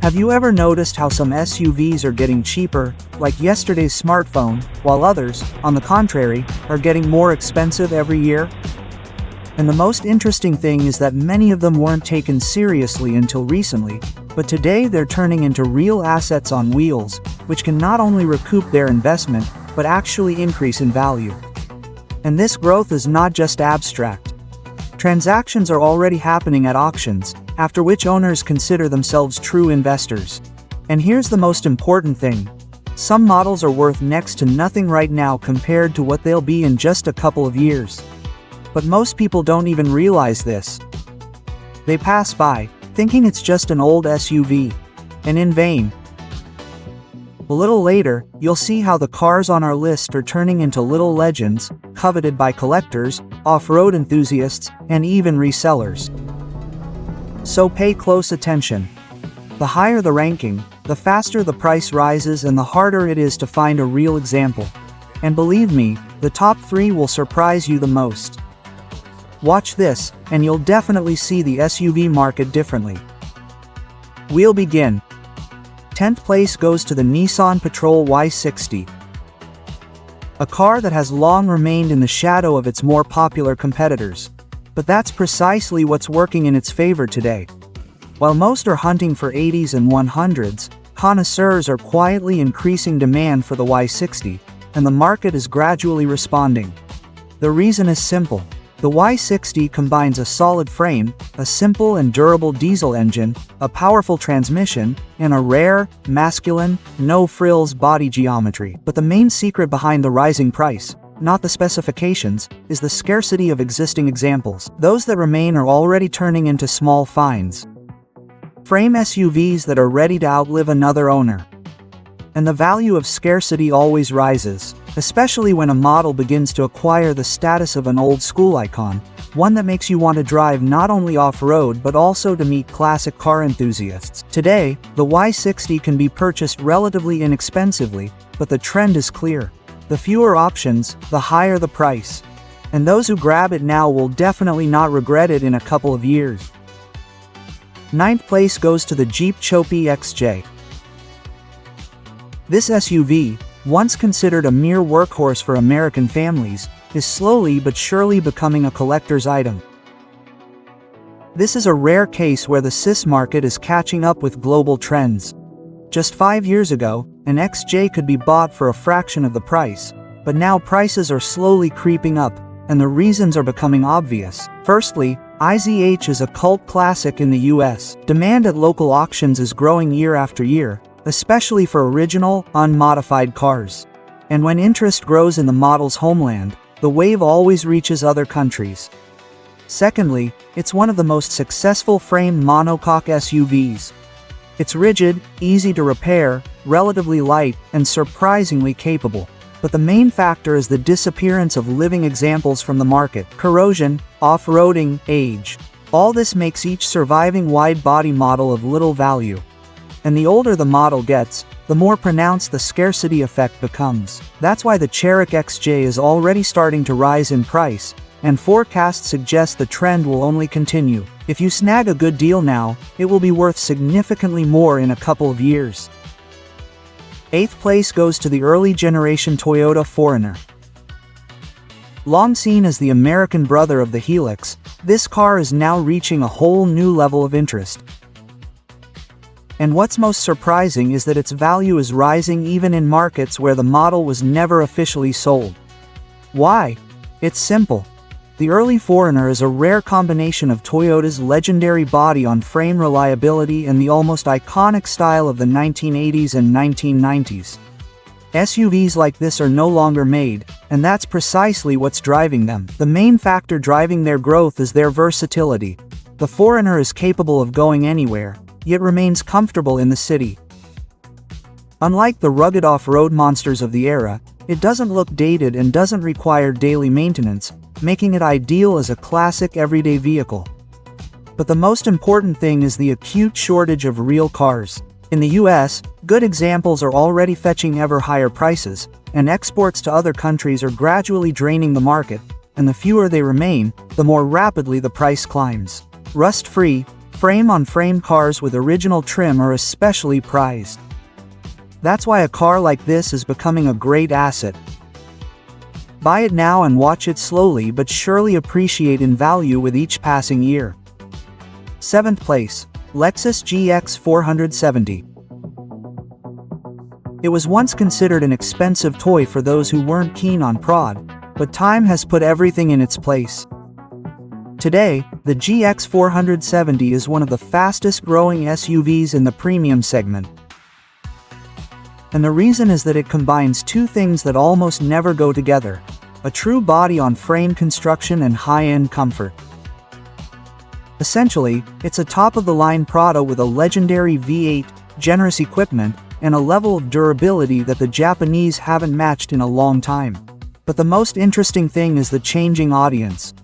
Have you ever noticed how some SUVs are getting cheaper, like yesterday's smartphone, while others, on the contrary, are getting more expensive every year? And the most interesting thing is that many of them weren't taken seriously until recently, but today they're turning into real assets on wheels, which can not only recoup their investment, but actually increase in value. And this growth is not just abstract. Transactions are already happening at auctions, after which owners consider themselves true investors. And here's the most important thing. Some models are worth next to nothing right now compared to what they'll be in just a couple of years. But most people don't even realize this. They pass by, thinking it's just an old SUV. And in vain. A little later, you'll see how the cars on our list are turning into little legends, coveted by collectors, off-road enthusiasts, and even resellers. So pay close attention. The higher the ranking, the faster the price rises and the harder it is to find a real example. And believe me, the top 3 will surprise you the most. Watch this, and you'll definitely see the SUV market differently. We'll begin. 10th place goes to the Nissan Patrol Y60. A car that has long remained in the shadow of its more popular competitors. But that's precisely what's working in its favor today. While most are hunting for 80s and 100s, connoisseurs are quietly increasing demand for the Y60, and the market is gradually responding. The reason is simple. The Y60 combines a solid frame, a simple and durable diesel engine, a powerful transmission, and a rare, masculine, no-frills body geometry. But the main secret behind the rising price, not the specifications, is the scarcity of existing examples. Those that remain are already turning into small finds. Frame SUVs that are ready to outlive another owner. And the value of scarcity always rises, especially when a model begins to acquire the status of an old-school icon, one that makes you want to drive not only off-road but also to meet classic car enthusiasts. Today, the Y60 can be purchased relatively inexpensively, but the trend is clear. The fewer options, the higher the price. And those who grab it now will definitely not regret it in a couple of years. 9th place goes to the Jeep Choupy XJ. This SUV, once considered a mere workhorse for American families, is slowly but surely becoming a collector's item. This is a rare case where the CIS market is catching up with global trends. Just 5 years ago, an XJ could be bought for a fraction of the price, but now prices are slowly creeping up, and the reasons are becoming obvious. Firstly, IZH is a cult classic in the US. Demand at local auctions is growing year after year, especially for original, unmodified cars. And when interest grows in the model's homeland, the wave always reaches other countries. Secondly, it's one of the most successful frame monocoque SUVs. It's rigid, easy to repair, relatively light, and surprisingly capable. But the main factor is the disappearance of living examples from the market. Corrosion, off-roading, age. All this makes each surviving wide-body model of little value. And the older the model gets, the more pronounced the scarcity effect becomes. That's why the Cherik XJ is already starting to rise in price, and forecasts suggest the trend will only continue. If you snag a good deal now, it will be worth significantly more in a couple of years. 8th place goes to the early generation Toyota 4Runner. Long seen as the American brother of the Helix, this car is now reaching a whole new level of interest. And what's most surprising is that its value is rising even in markets where the model was never officially sold. Why? It's simple. The early 4Runner is a rare combination of Toyota's legendary body-on-frame reliability and the almost iconic style of the 1980s and 1990s. SUVs like this are no longer made, and that's precisely what's driving them. The main factor driving their growth is their versatility. The 4Runner is capable of going anywhere, yet remains comfortable in the city. Unlike the rugged off-road monsters of the era, it doesn't look dated and doesn't require daily maintenance, making it ideal as a classic everyday vehicle. But the most important thing is the acute shortage of real cars. In the US, good examples are already fetching ever higher prices, and exports to other countries are gradually draining the market, and the fewer they remain, the more rapidly the price climbs. Rust-free, Frame-on-frame cars with original trim are especially prized. That's why a car like this is becoming a great asset. Buy it now and watch it slowly but surely appreciate in value with each passing year. 7th place, Lexus GX 470. It was once considered an expensive toy for those who weren't keen on prod, but time has put everything in its place. Today, the GX 470 is one of the fastest growing SUVs in the premium segment. And the reason is that it combines two things that almost never go together: a true body-on-frame construction and high-end comfort. Essentially, it's a top-of-the-line Prado with a legendary V8, generous equipment, and a level of durability that the Japanese haven't matched in a long time. But the most interesting thing is the changing audience.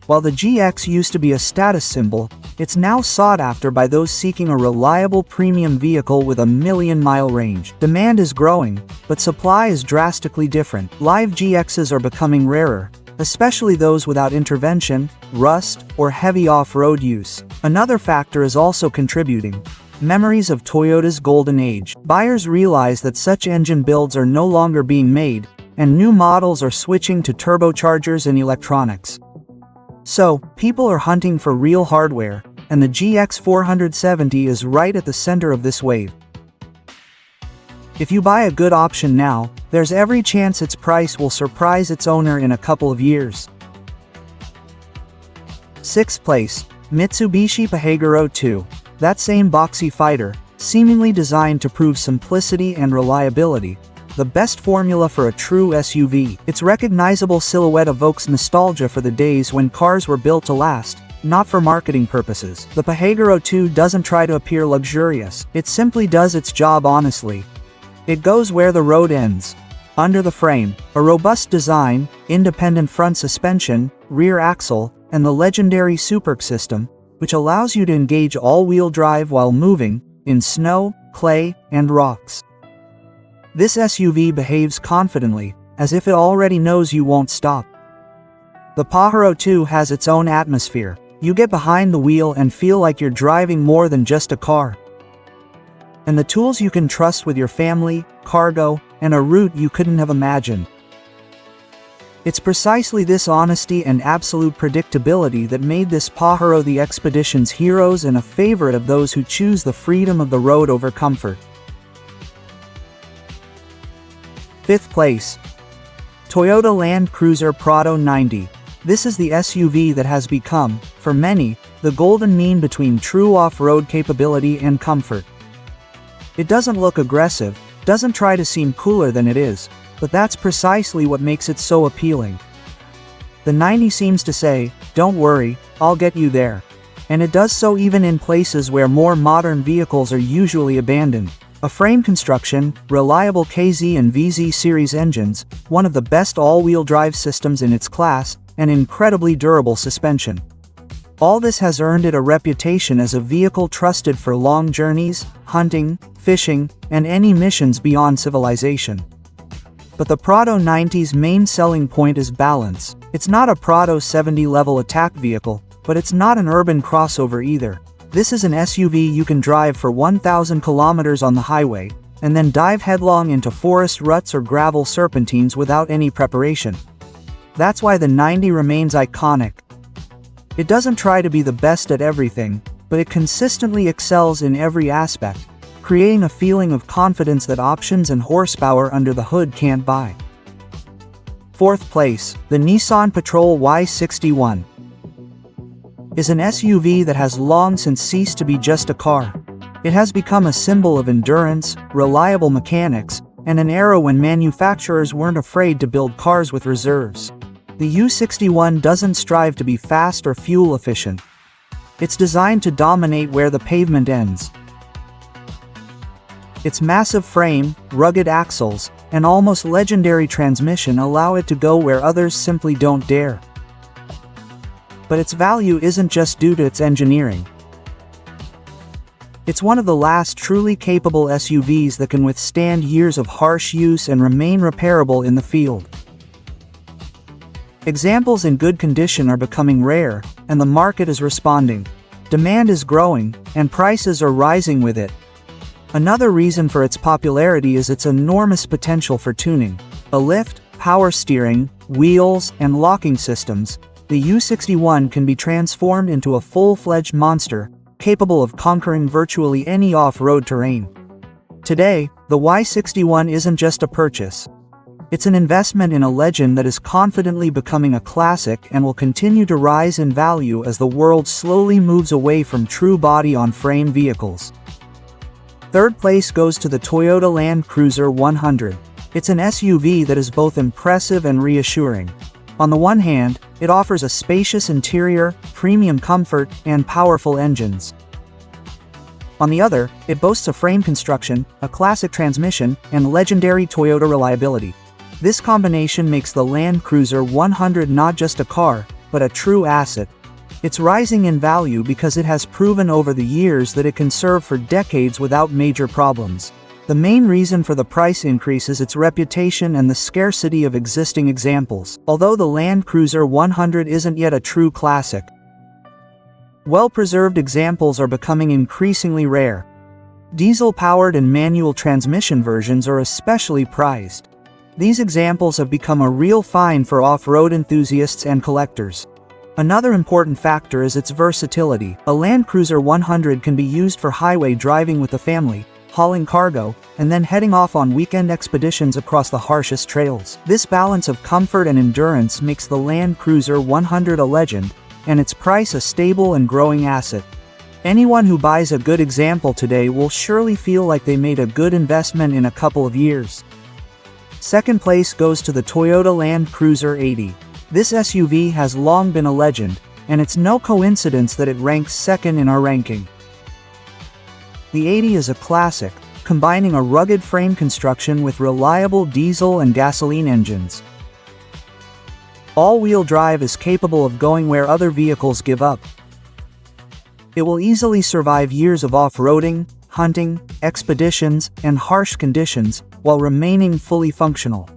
While the GX used to be a status symbol, it's now sought after by those seeking a reliable premium vehicle with a million-mile range. Demand is growing, but supply is drastically different. Live GXs are becoming rarer, especially those without intervention, rust, or heavy off-road use. Another factor is also contributing: memories of Toyota's golden age. Buyers realize that such engine builds are no longer being made, and new models are switching to turbochargers and electronics. So, people are hunting for real hardware, and the GX 470 is right at the center of this wave. If you buy a good option now, there's every chance its price will surprise its owner in a couple of years. 6th place, Mitsubishi Pajero 2. That same boxy fighter, seemingly designed to prove simplicity and reliability, the best formula for a true SUV. Its recognizable silhouette evokes nostalgia for the days when cars were built to last, not for marketing purposes. The Pajero 2 doesn't try to appear luxurious, it simply does its job honestly. It goes where the road ends. Under the frame, a robust design, independent front suspension, rear axle, and the legendary Superc system, which allows you to engage all-wheel drive while moving, in snow, clay, and rocks. This SUV behaves confidently, as if it already knows you won't stop. The Pajero 2 has its own atmosphere. You get behind the wheel and feel like you're driving more than just a car. And the tools you can trust with your family, cargo, and a route you couldn't have imagined. It's precisely this honesty and absolute predictability that made this Pajero the expedition's heroes and a favorite of those who choose the freedom of the road over comfort. 5th place, Toyota Land Cruiser Prado 90. This is the SUV that has become, for many, the golden mean between true off-road capability and comfort. It doesn't look aggressive, doesn't try to seem cooler than it is, but that's precisely what makes it so appealing. The 90 seems to say, "Don't worry, I'll get you there." And it does so even in places where more modern vehicles are usually abandoned. A frame construction, reliable KZ and VZ series engines, one of the best all-wheel drive systems in its class, and incredibly durable suspension. All this has earned it a reputation as a vehicle trusted for long journeys, hunting, fishing, and any missions beyond civilization. But the Prado 90's main selling point is balance. It's not a Prado 70-level attack vehicle, but it's not an urban crossover either. This is an SUV you can drive for 1,000 kilometers on the highway, and then dive headlong into forest ruts or gravel serpentines without any preparation. That's why the 90 remains iconic. It doesn't try to be the best at everything, but it consistently excels in every aspect, creating a feeling of confidence that options and horsepower under the hood can't buy. 4th place, the Nissan Patrol Y61. Is an SUV that has long since ceased to be just a car. It has become a symbol of endurance, reliable mechanics, and an era when manufacturers weren't afraid to build cars with reserves. The U61 doesn't strive to be fast or fuel efficient. It's designed to dominate where the pavement ends. Its massive frame, rugged axles, and almost legendary transmission allow it to go where others simply don't dare. But its value isn't just due to its engineering. It's one of the last truly capable SUVs that can withstand years of harsh use and remain repairable in the field. Examples in good condition are becoming rare, and the market is responding. Demand is growing, and prices are rising with it. Another reason for its popularity is its enormous potential for tuning. A lift, power steering, wheels, and locking systems, the U61 can be transformed into a full-fledged monster, capable of conquering virtually any off-road terrain. Today, the Y61 isn't just a purchase. It's an investment in a legend that is confidently becoming a classic and will continue to rise in value as the world slowly moves away from true body-on-frame vehicles. Third place goes to the Toyota Land Cruiser 100. It's an SUV that is both impressive and reassuring. On the one hand, it offers a spacious interior, premium comfort, and powerful engines. On the other, it boasts a frame construction, a classic transmission, and legendary Toyota reliability. This combination makes the Land Cruiser 100 not just a car, but a true asset. It's rising in value because it has proven over the years that it can serve for decades without major problems. The main reason for the price increase is its reputation and the scarcity of existing examples, although the Land Cruiser 100 isn't yet a true classic. Well-preserved examples are becoming increasingly rare. Diesel-powered and manual transmission versions are especially prized. These examples have become a real find for off-road enthusiasts and collectors. Another important factor is its versatility. A Land Cruiser 100 can be used for highway driving with the family, hauling cargo, and then heading off on weekend expeditions across the harshest trails. This balance of comfort and endurance makes the Land Cruiser 100 a legend, and its price a stable and growing asset. Anyone who buys a good example today will surely feel like they made a good investment in a couple of years. Second place goes to the Toyota Land Cruiser 80. This SUV has long been a legend, and it's no coincidence that it ranks second in our ranking. The 80 is a classic, combining a rugged frame construction with reliable diesel and gasoline engines. All-wheel drive is capable of going where other vehicles give up. It will easily survive years of off-roading, hunting, expeditions, and harsh conditions, while remaining fully functional.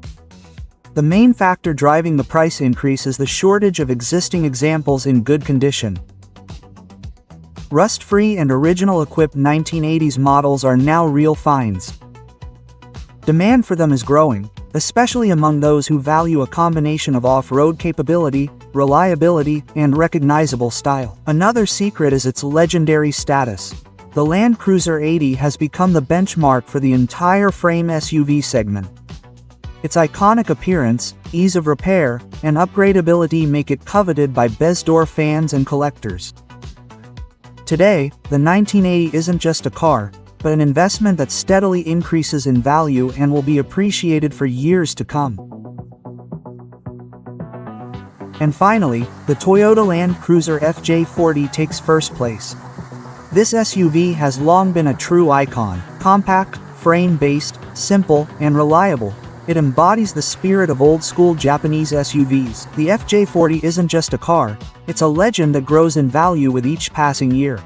The main factor driving the price increase is the shortage of existing examples in good condition. Rust-free and original-equipped 1980s models are now real finds. Demand for them is growing, especially among those who value a combination of off-road capability, reliability, and recognizable style. Another secret is its legendary status. The Land Cruiser 80 has become the benchmark for the entire frame SUV segment. Its iconic appearance, ease of repair, and upgradability make it coveted by Bezdor fans and collectors. Today, the 1980 isn't just a car, but an investment that steadily increases in value and will be appreciated for years to come. And finally, the Toyota Land Cruiser FJ40 takes first place. This SUV has long been a true icon. Compact, frame-based, simple, and reliable, it embodies the spirit of old-school Japanese SUVs. The FJ40 isn't just a car, it's a legend that grows in value with each passing year.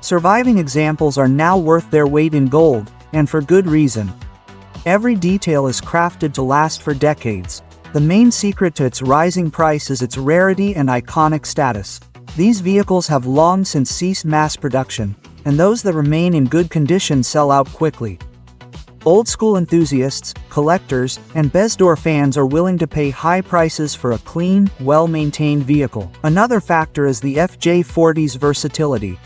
Surviving examples are now worth their weight in gold, and for good reason. Every detail is crafted to last for decades. The main secret to its rising price is its rarity and iconic status. These vehicles have long since ceased mass production, and those that remain in good condition sell out quickly. Old-school enthusiasts, collectors, and Bezdor fans are willing to pay high prices for a clean, well-maintained vehicle. Another factor is the FJ40's versatility.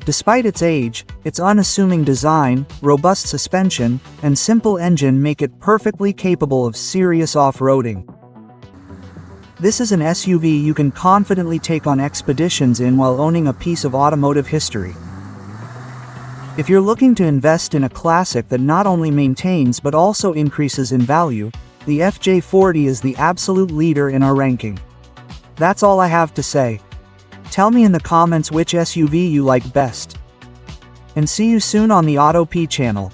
Despite its age, its unassuming design, robust suspension, and simple engine make it perfectly capable of serious off-roading. This is an SUV you can confidently take on expeditions in while owning a piece of automotive history. If you're looking to invest in a classic that not only maintains but also increases in value, the FJ40 is the absolute leader in our ranking. That's all I have to say. Tell me in the comments which SUV you like best. And see you soon on the AutoP channel.